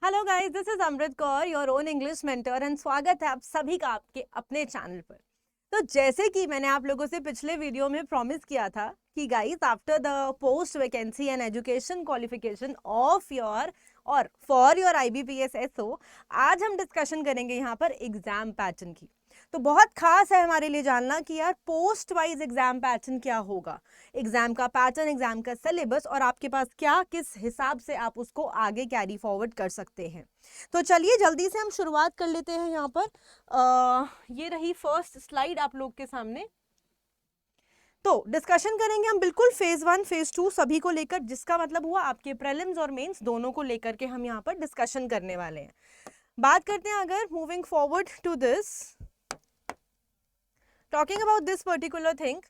Hello guys, this is Amrit Kaur, your own English mentor, and स्वागत है आप सभी का आपके अपने चैनल पर। तो जैसे कि मैंने आप लोगों से पिछले वीडियो में प्रॉमिस किया था कि guys, after the post vacancy and education qualification of your और फॉर योर आईबीपीएस एसओ, आज हम डिस्कशन करेंगे यहाँ पर एग्जाम पैटर्न की। तो बहुत खास है हमारे लिए जानना कि यार पोस्ट वाइज एग्जाम पैटर्न क्या होगा, एग्जाम का पैटर्न, एग्जाम का सिलेबस, और आपके पास क्या किस हिसाब से आप उसको आगे कैरी फॉरवर्ड कर सकते हैं। तो चलिए जल्दी से हम शुरुआत कर लेते हैं। यहाँ पर ये रही फर्स्ट स्लाइड आप लोग के सामने। तो डिस्कशन करेंगे हम बिल्कुल फेज 1 फेज 2 सभी को लेकर, जिसका मतलब हुआ आपके प्रीलिम्स और मेंस दोनों को लेकर के हम यहाँ पर डिस्कशन करने वाले हैं। बात करते हैं अगर moving forward to this, talking about this particular thing,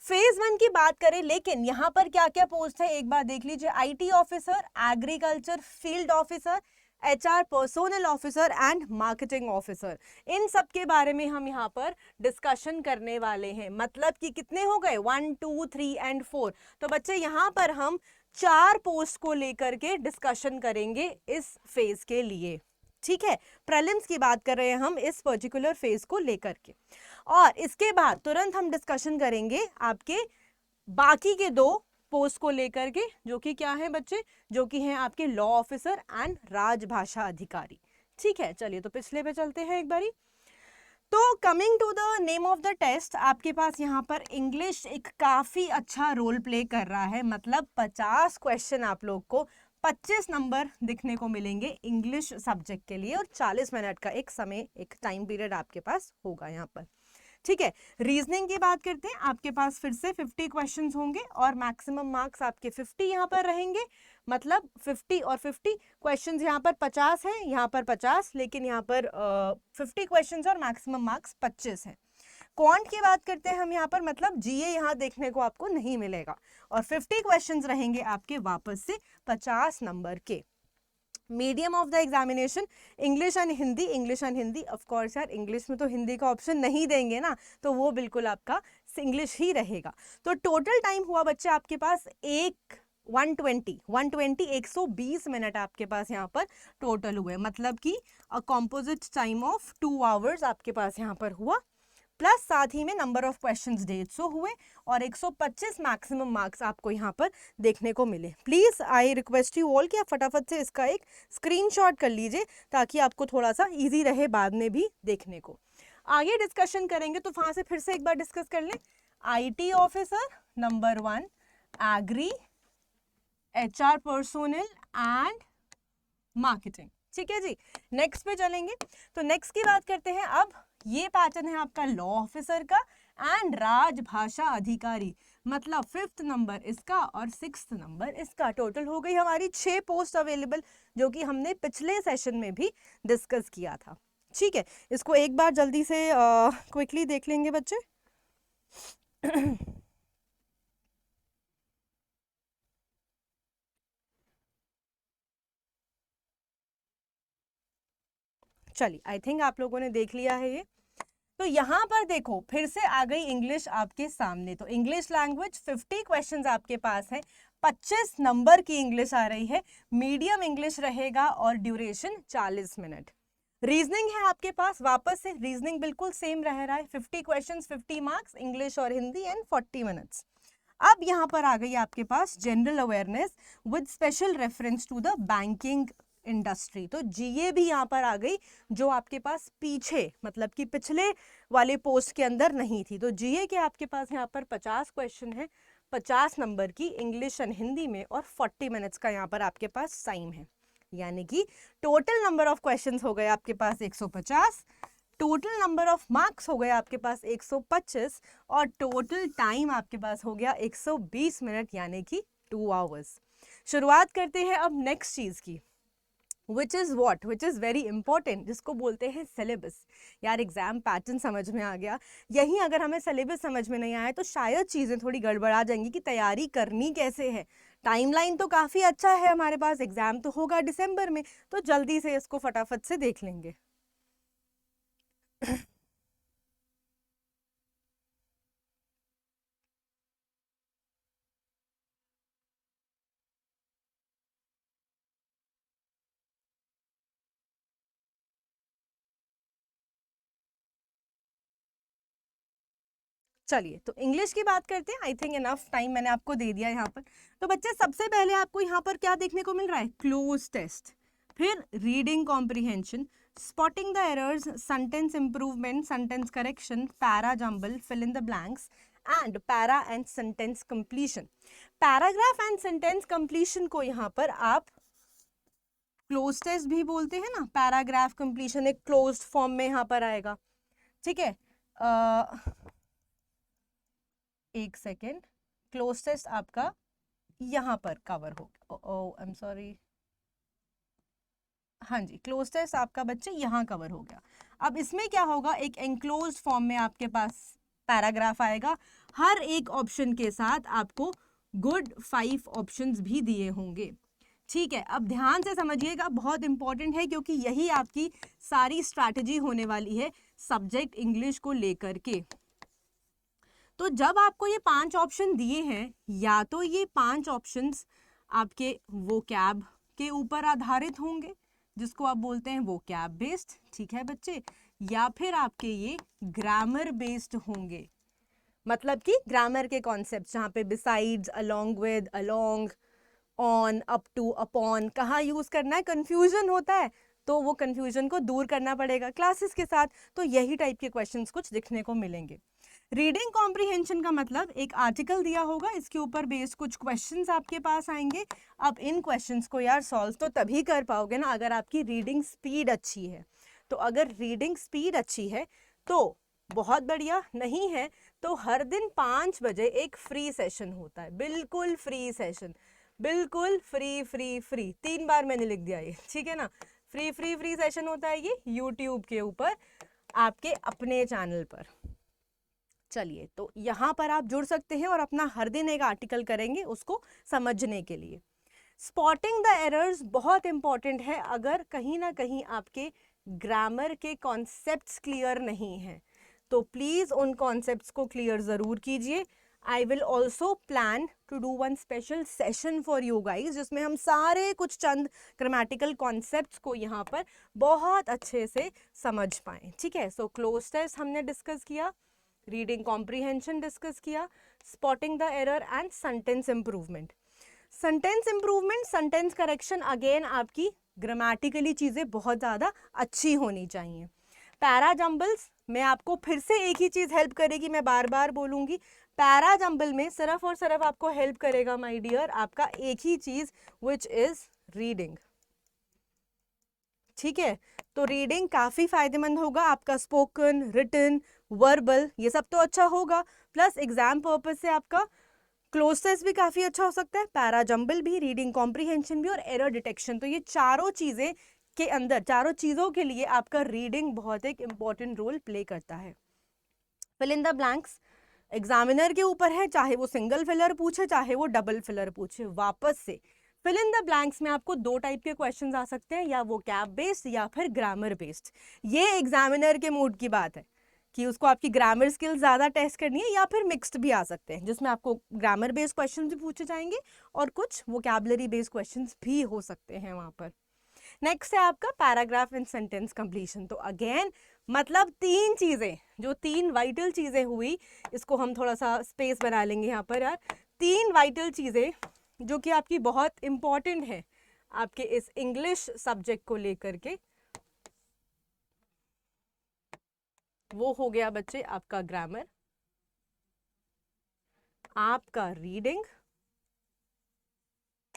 phase 1 की बात करें, लेकिन यहाँ पर क्या क्या पोस्ट है एक बार देख लीजिए। IT officer, agriculture field officer, HR personnel officer and marketing officer, इन सब के बारे में हम यहाँ पर डिस्कशन करने वाले हैं। मतलब कि कितने हो गए, 1 2 3 एंड 4। तो बच्चे यहाँ पर हम 4 पोस्ट को लेकर के डिस्कशन करेंगे इस फेज के लिए। ठीक है, प्रीलिम्स की बात कर रहे हैं हम इस पर्टिकुलर फेज को लेकर के, और इसके बाद तुरंत हम डिस्कशन करेंगे आपके बाकी के 2 पोस्ट को लेकर के, जो कि क्या है बच्चे, जो कि हैं आपके लॉ ऑफिसर एंड राजभाषा अधिकारी। ठीक है, चलिए तो पिछले पे चलते हैं एक बारी। तो coming to the name of the test, आपके पास यहाँ पर इंग्लिश एक काफी अच्छा रोल प्ले कर रहा है। मतलब 50 क्वेश्चन आप लोग को 25 नंबर दिखने को मिलेंगे इंग्लिश सब्जेक्ट के लिए, और 40 मिनट का एक समय, एक टाइम पीरियड आपके पास होगा यहाँ पर। ठीक है, रीजनिंग की बात करते हैं, आपके पास फिर से 50 क्वेश्चंस होंगे और मैक्सिमम मार्क्स आपके 50 यहाँ पर रहेंगे। मतलब 50 और 50 क्वेश्चंस, यहाँ पर 50 है, यहाँ पर 50, लेकिन यहाँ पर 50 क्वेश्चंस और मैक्सिमम मार्क्स 25 है। क्वांट की बात करते हैं हम यहाँ पर, मतलब जीए यहाँ देखने को आपको नहीं मिलेगा, और 50 क्वेश्चंस रहेंगे आपके वापस से 50 नंबर के। Medium of the examination English and Hindi, English and Hindi, of course यार इंग्लिश में तो हिंदी का ऑप्शन नहीं देंगे ना, तो वो बिल्कुल आपका इंग्लिश ही रहेगा। तो टोटल टाइम हुआ बच्चे आपके पास 120 मिनट आपके पास यहाँ पर टोटल हुए। मतलब कि कॉम्पोजिट टाइम ऑफ 2 आवर्स आपके पास यहाँ पर हुआ, प्लस साथ ही में नंबर ऑफ क्वेश्चंस 150 हुए, और 125 मैक्सिमम मार्क्स आपको यहाँ पर देखने को मिले। Please I request you all कि आप फटाफट से इसका एक स्क्रीनशॉट कर लीजिए, ताकि आपको थोड़ा सा इजी रहे बाद में भी देखने को। आगे डिस्कशन करेंगे तो वहां से फिर से एक बार डिस्कस कर लें। IT officer number 1, agri, HR personnel and marketing. ठीक है जी, नेक्स्ट पे चलेंगे। तो नेक्स्ट की बात करते हैं अब। ये पैटर्न है आपका लॉ ऑफिसर का एंड राजभाषा अधिकारी। मतलब 5th नंबर इसका और 6th नंबर इसका। टोटल हो गई हमारी 6 पोस्ट अवेलेबल, जो कि हमने पिछले सेशन में भी डिस्कस किया था। ठीक है, इसको एक बार जल्दी से क्विकली देख लेंगे बच्चे। चलिए, आई थिंक आप लोगों ने देख लिया है ये। तो यहां पर देखो फिर से आ गई इंग्लिश आपके सामने। तो इंग्लिश लैंग्वेज 50 क्वेश्चंस आपके पास है, 25 नंबर की इंग्लिश आ रही है, मीडियम इंग्लिश रहेगा और ड्यूरेशन 40 मिनट। रीजनिंग है आपके पास, वापस से रीजनिंग बिल्कुल सेम रह रहा है, 50 क्वेश्चंस 50 मार्क्स, इंग्लिश और हिंदी, एंड 40 मिनट्स। अब यहां पर आ गई आपके पास general awareness with special reference to the banking industry. तो जीए भी यहां पर आ गई, जो आपके पास पीछे, मतलब कि पिछले वाले पोस्ट के अंदर नहीं थी। तो जीए के आपके पास यहाँ पर 50 क्वेश्चन है, 50 नंबर की इंग्लिश एंड हिंदी में, और 40 मिनट्स का यहाँ पर आपके पास टाइम है। यानी कि टोटल नंबर ऑफ क्वेश्चंस हो गए आपके पास 150, टोटल नंबर ऑफ मार्क्स हो गए आपके पास 125, और टोटल टाइम आपके पास हो गया 120 मिनट, यानी कि 2 आवर्स। शुरुआत करते हैं अब नेक्स्ट चीज की, विच इज वेरी इंपॉर्टेंट, जिसको बोलते हैं सिलेबस। यार एग्जाम पैटर्न समझ में आ गया, यही अगर हमें सिलेबस समझ में नहीं आया तो शायद चीजें थोड़ी गड़बड़ा जाएंगी कि तैयारी करनी कैसे है। टाइमलाइन तो काफी अच्छा है हमारे पास, एग्जाम तो होगा दिसंबर में, तो जल्दी से इसको फटाफट से देख लेंगे। चलिए तो इंग्लिश की बात करते हैं। आई थिंक इनफ टाइम मैंने आपको दे दिया यहाँ पर। तो बच्चे सबसे पहले आपको यहाँ पर क्या देखने को मिल रहा है, क्लोज टेस्ट, फिर reading comprehension, spotting the errors, sentence improvement, sentence correction, para jumble, fill in the blanks and para and sentence completion. Paragraph and sentence completion को यहाँ पर आप क्लोज टेस्ट भी बोलते हैं ना। पैराग्राफ कंप्लीशन एक क्लोज्ड फॉर्म में यहाँ पर आएगा, ठीक है। एक सेकेंड, क्लोज टेस्ट आपका यहाँ पर कवर हो, आई एम सॉरी, हाँ जी, क्लोज टेस्ट आपका बच्चे यहाँ कवर हो गया। अब इसमें क्या होगा, एक एनक्लोज्ड फॉर्म में आपके पास पैराग्राफ आएगा, हर एक ऑप्शन के साथ आपको गुड 5 ऑप्शंस भी दिए होंगे, ठीक है। अब ध्यान से समझिएगा, बहुत इंपॉर्टेंट है क्योंकि यही आपकी सारी स्ट्रैटेजी होने वाली है सब्जेक्ट इंग्लिश को लेकर के। तो जब आपको ये 5 ऑप्शन दिए हैं, या तो ये 5 ऑप्शंस आपके वोकैब के ऊपर आधारित होंगे जिसको आप बोलते हैं वोकैब बेस्ड, ठीक है बच्चे, या फिर आपके ये ग्रामर बेस्ड होंगे, मतलब कि ग्रामर के कॉन्सेप्ट जहाँ पे besides, along with, along, on, up to, upon कहाँ यूज करना है, कंफ्यूजन होता है, तो वो कंफ्यूजन को दूर करना पड़ेगा क्लासेस के साथ। तो यही टाइप के क्वेश्चंस कुछ दिखने को मिलेंगे। रीडिंग कॉम्प्रिहेंशन का मतलब एक आर्टिकल दिया होगा, इसके ऊपर बेस्ड कुछ क्वेश्चंस आपके पास आएंगे। अब इन क्वेश्चंस को यार सॉल्व तो तभी कर पाओगे ना अगर आपकी रीडिंग स्पीड अच्छी है। तो अगर रीडिंग स्पीड अच्छी है तो बहुत बढ़िया, नहीं है तो हर दिन 5 बजे एक फ्री सेशन होता है, बिल्कुल फ्री सेशन, बिल्कुल फ्री फ्री फ्री, 3 बार मैंने लिख दिया ये, ठीक है ना। फ्री फ्री फ्री सेशन होता है ये यूट्यूब के ऊपर आपके अपने चैनल पर। चलिए तो यहाँ पर आप जुड़ सकते हैं और अपना हर दिन एक आर्टिकल करेंगे उसको समझने के लिए। स्पॉटिंग द एरर्स बहुत इंपॉर्टेंट है। अगर कहीं ना कहीं आपके ग्रामर के कॉन्सेप्ट्स क्लियर नहीं हैं तो प्लीज़ उन कॉन्सेप्ट्स को क्लियर ज़रूर कीजिए। I will also plan to do one special session for you guys जिसमें हम सारे कुछ चंद ग्रामेटिकल कॉन्सेप्ट्स को यहाँ पर बहुत अच्छे से समझ पाएँ, ठीक है। सो क्लोज टेस्ट हमने डिस्कस किया, रीडिंग कॉम्प्रिहेंशन डिस्कस किया, spotting the error and sentence improvement. Sentence improvement, sentence correction, again आपकी ग्रामेटिकली चीज़ें बहुत ज़्यादा अच्छी होनी चाहिए। पैरा जंबल्स में आपको फिर से एक ही चीज़ हेल्प करेगी, मैं बार बार बोलूँगी, पैरा जंबल में सिर्फ और सिर्फ आपको हेल्प करेगा माय डियर आपका एक ही चीज़ विच इज़ रीडिंग, ठीक है। तो रीडिंग काफ़ी फायदेमंद होगा आपका, स्पोकन, रिटन, वर्बल ये सब तो अच्छा होगा, प्लस एग्जाम पर्पज से आपका क्लोज टेस्ट भी काफ़ी अच्छा हो सकता है, पैरा जंबल भी, रीडिंग कॉम्प्रिहेंशन भी और एरर डिटेक्शन। तो ये चारों चीज़ें के अंदर, चारों चीज़ों के लिए आपका रीडिंग बहुत एक इम्पॉर्टेंट रोल प्ले करता है। Fill in the blanks examiner के ऊपर है, चाहे वो सिंगल फिलर पूछे चाहे वो डबल फिलर पूछे। वापस से फिल इन द ब्लैंक्स में आपको 2 टाइप के क्वेश्चंस आ सकते हैं, या वो कैप बेस्ड या फिर ग्रामर बेस्ड। ये एग्जामिनर के मूड की बात है कि उसको आपकी ग्रामर स्किल्स ज़्यादा टेस्ट करनी है, या फिर मिक्स्ड भी आ सकते हैं जिसमें आपको ग्रामर बेस्ड क्वेश्चन भी पूछे जाएंगे और कुछ वोकैबुलरी बेस्ड क्वेश्चन भी हो सकते हैं वहाँ पर। नेक्स्ट है आपका पैराग्राफ एंड सेंटेंस कंप्लीशन। तो अगेन मतलब 3 चीज़ें, जो 3 वाइटल चीज़ें हुई, इसको हम थोड़ा सा स्पेस बना लेंगे यहाँ पर यार। 3 वाइटल चीज़ें जो कि आपकी बहुत इम्पॉर्टेंट है आपके इस इंग्लिश सब्जेक्ट को लेकर के, वो हो गया बच्चे आपका ग्रामर, आपका रीडिंग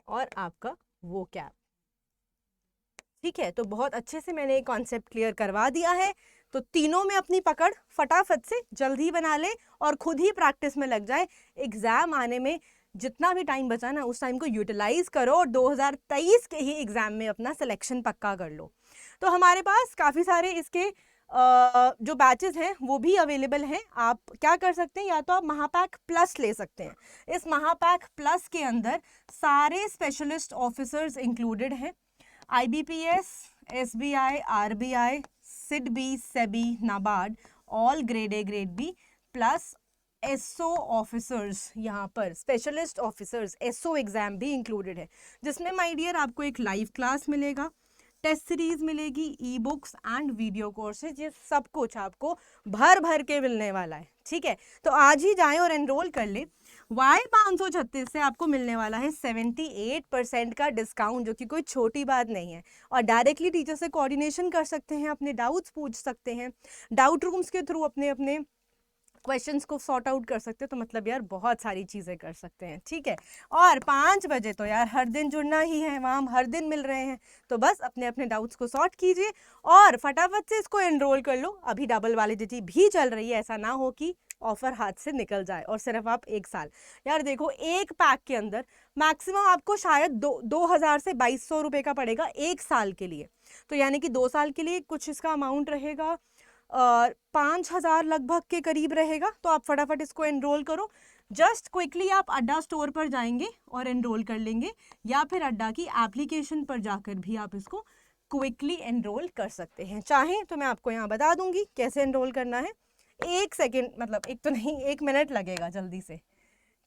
और आपका वोकैब, ठीक है। तो बहुत अच्छे से मैंने कॉन्सेप्ट क्लियर करवा दिया है। तो तीनों में अपनी पकड़ फटाफट से जल्दी बना ले और खुद ही प्रैक्टिस में लग जाए। एग्जाम आने में जितना भी टाइम बचा ना उस टाइम को यूटिलाइज करो और 2023 के ही एग्जाम में अपना सिलेक्शन पक्का कर लो। तो हमारे पास काफ़ी सारे इसके जो बैचेस हैं वो भी अवेलेबल हैं। आप क्या कर सकते हैं, या तो आप महापैक प्लस ले सकते हैं। इस महापैक प्लस के अंदर सारे स्पेशलिस्ट ऑफिसर्स इंक्लूडेड हैं, IBPS, SBI, RBI, SIDBI, SEBI, NABARD, all grade A, grade B, plus SO officers, यहाँ पर स्पेशलिस्ट ऑफिसर्स SO एग्जाम भी इंक्लूडेड है, जिसमें माय डियर आपको एक लाइव क्लास मिलेगा, टेस्ट सीरीज मिलेगी, e books and video courses, ये सब कुछ आपको भर भर के मिलने वाला है, ठीक है, तो आज ही जाएं और एनरोल कर ले। वाई 536 से आपको मिलने वाला है 78% का डिस्काउंट, जो कि कोई छोटी बात नहीं है। और डायरेक्टली टीचर से कोऑर्डिनेशन कर सकते हैं, अपने डाउट्स पूछ सकते हैं, डाउट रूम्स के थ्रू अपने अपने क्वेश्चंस को सॉर्ट आउट कर सकते हैं। तो मतलब यार बहुत सारी चीज़ें कर सकते हैं, ठीक है। और 5 बजे तो यार हर दिन जुड़ना ही है, वहाँ हम हर दिन मिल रहे हैं। तो बस अपने अपने डाउट्स को सॉर्ट कीजिए और फटाफट से इसको एनरोल कर लो। अभी डबल वैलिडिटी भी चल रही है, ऐसा ना हो कि ऑफर हाथ से निकल जाए। और सिर्फ आप 1 साल, यार देखो एक पैक के अंदर मैक्सिमम आपको शायद 2000 से 2200 रुपये का पड़ेगा 1 साल के लिए। तो यानी कि 2 साल के लिए कुछ इसका अमाउंट रहेगा 5000 लगभग के करीब रहेगा। तो आप फटाफट इसको एनरोल करो। जस्ट क्विकली आप अड्डा स्टोर पर जाएंगे और एनरोल कर लेंगे, या फिर अड्डा की एप्लीकेशन पर जाकर भी आप इसको क्विकली एनरोल कर सकते हैं। चाहें तो मैं आपको यहाँ बता दूंगी कैसे एनरोल करना है। 1 सेकेंड, मतलब एक तो नहीं, 1 मिनट लगेगा, जल्दी से,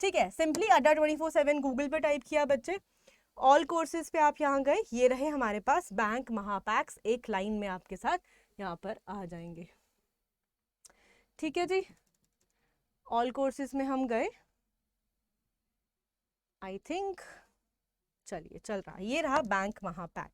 ठीक है। सिंपली अड्डा 24/7 गूगल पे टाइप किया बच्चे, ऑल कोर्सेज पे आप यहाँ गए, ये रहे हमारे पास बैंक महापैक्स, एक लाइन में आपके साथ यहाँ पर आ जाएंगे, ठीक है जी। ऑल कोर्सेज में हम गए, आई थिंक, चलिए चल रहा, ये रहा बैंक महापैक।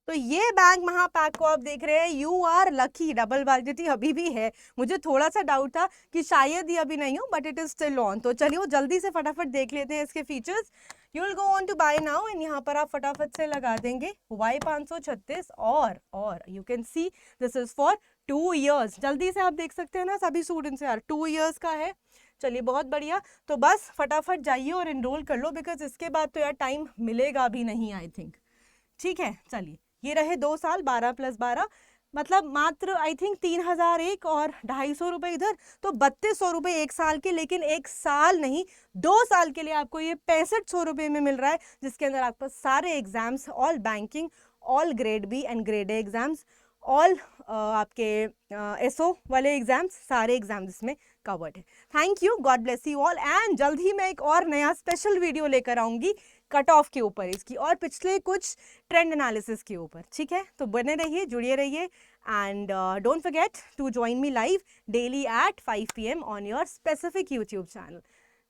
तो ये बैंक महापैक को आप देख रहे हैं, you are lucky, double validity अभी भी है। मुझे थोड़ा सा डाउट था कि शायद ये अभी नहीं हो, but it is still on. तो चलिए जल्दी से फटाफट देख लेते हैं इसके features. You will go on to buy now and यहाँ पर आप फटाफट से लगा देंगे वाई 536 और you can see this is for 2 years। जल्दी से आप देख सकते हैं ना सभी स्टूडेंट्स, यार 2 years का है। चलिए बहुत बढ़िया, तो बस फटाफट जाइए और एनरोल कर लो, बिकॉज इसके बाद तो यार टाइम मिलेगा भी नहीं आई थिंक, ठीक है। चलिए ये रहे 2 साल, 12 + 12 मतलब मात्र आई थिंक 3001 और 250 रुपये इधर, तो 3200 रुपये 1 साल के। लेकिन 1 साल नहीं, 2 साल के लिए आपको ये 6500 रुपये में मिल रहा है, जिसके अंदर आपको सारे exams, all banking, all grade B and grade A exams, all आपके एसओ वाले एग्जाम्स, सारे एग्जाम्स इसमें कवर्ड है। Thank you, God bless you all. And जल्द ही मैं एक और नया स्पेशल वीडियो लेकर आऊँगी कट ऑफ के ऊपर इसकी, और पिछले कुछ ट्रेंड एनालिसिस के ऊपर, ठीक है। तो बने रहिए, जुड़िए रहिए, and don't forget to join me live daily at 5 PM on your specific YouTube channel.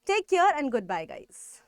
Take care and good bye guys.